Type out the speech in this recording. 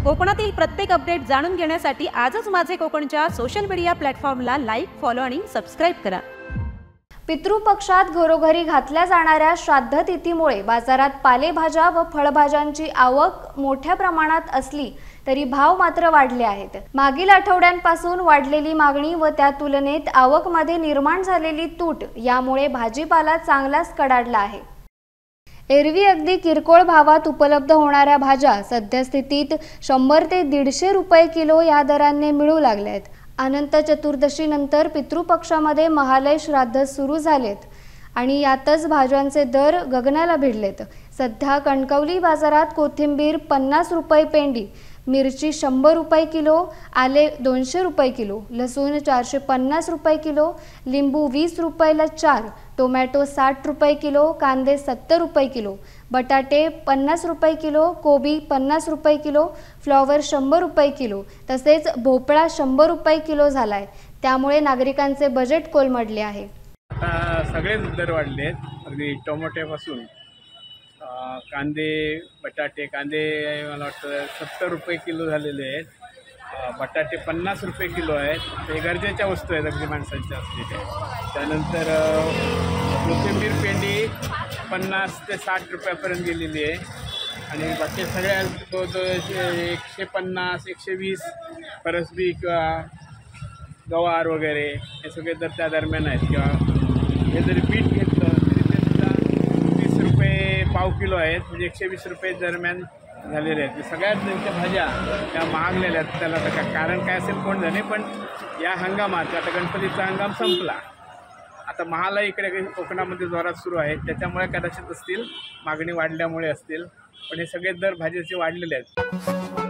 कोकणातील प्रत्येक अपडेट जाणून घेण्यासाठी आजच माझे कोकणच्या सोशल मीडिया प्लॅटफॉर्मला लाईक, फॉलो आणि सबस्क्राईब करा। पितृपक्षात घरोघरी घातल्या जाणाऱ्या श्राद्ध तिथीमुळे बाजारात पालेभाज्या व फळभाज्यांची आवक मोठ्या प्रमाणात असली तरी भाव मात्र वाढले आहेत। मागील आठवड्यांपासून वाढलेली मागणी व त्या तुलनेत आवकमध्ये निर्माण झालेली तूट यामुळे भाजीपाला चांगलाच कडाडला आहे। एरवी अगदी किरकोळ भावात उपलब्ध होणाऱ्या भाज्या सद्यस्थितीत 100 ते 150 रुपये किलो या दराने मिळू लागल्यात। अनंत चतुर्दशीनंतर पितृपक्षामध्ये महालय श्राद्ध सुरू झालेत आणि यातच भाज्यांचे दर गगनाला भिडलेत। सध्या कणकवली बाजारात कोथिंबीर 50 रुपये पेंडी, मिरची 100 रुपये किलो, आले 200 रुपये किलो, लसूण 450 रुपये किलो, लिंबू 20 रुपयाला 4, टोमॅटो 60 रुपये किलो, कांदे 70 रुपये किलो, बटाटे 50 रुपये किलो, कोबी 50 रुपये किलो, फ्लॉवर 100 रुपये किलो, तसेच भोपळा 100 रुपये किलो झालाय। त्यामुळे नागरिकांचे बजेट कोलमडले आहे। आता सगळेच दर वाढले आहेत, अगदी टोमॅटोपासून कांदे, बटाटे, कांदे मला वाटतं 70 रुपये किलो झालेले आहेत, बटाटे 50 रुपये किलो आहेत। हे गरजेच्या वस्तू आहेत अगदी माणसांच्या असलेल्या। त्यानंतर कोथिंबीर पेंडी 50 ते 60 रुपयापर्यंत गेलेली आहे आणि बाकी सगळ्या 150, 120 परसबी किंवा गवार वगैरे हे सगळे दर त्या दरम्यान आहेत। किंवा हे जरी पीठ घेतलं तरी ते सुद्धा 20 रुपये पाव किलो आहेत, म्हणजे 120 रुपये दरम्यान झालेले आहेत। सगळ्यात त्यांच्या भाज्या त्या महागलेल्या आहेत। त्याला कारण काय असेल कोण जाणे, पण या हंगामात आता गणपतीचा हंगाम संपला, आता महालय इकडे कोकणामध्ये जोरात सुरू आहे, त्याच्यामुळे कदाचित असतील, मागणी वाढल्यामुळे असतील, पण हे सगळे दर भाज्याचे वाढलेले आहेत।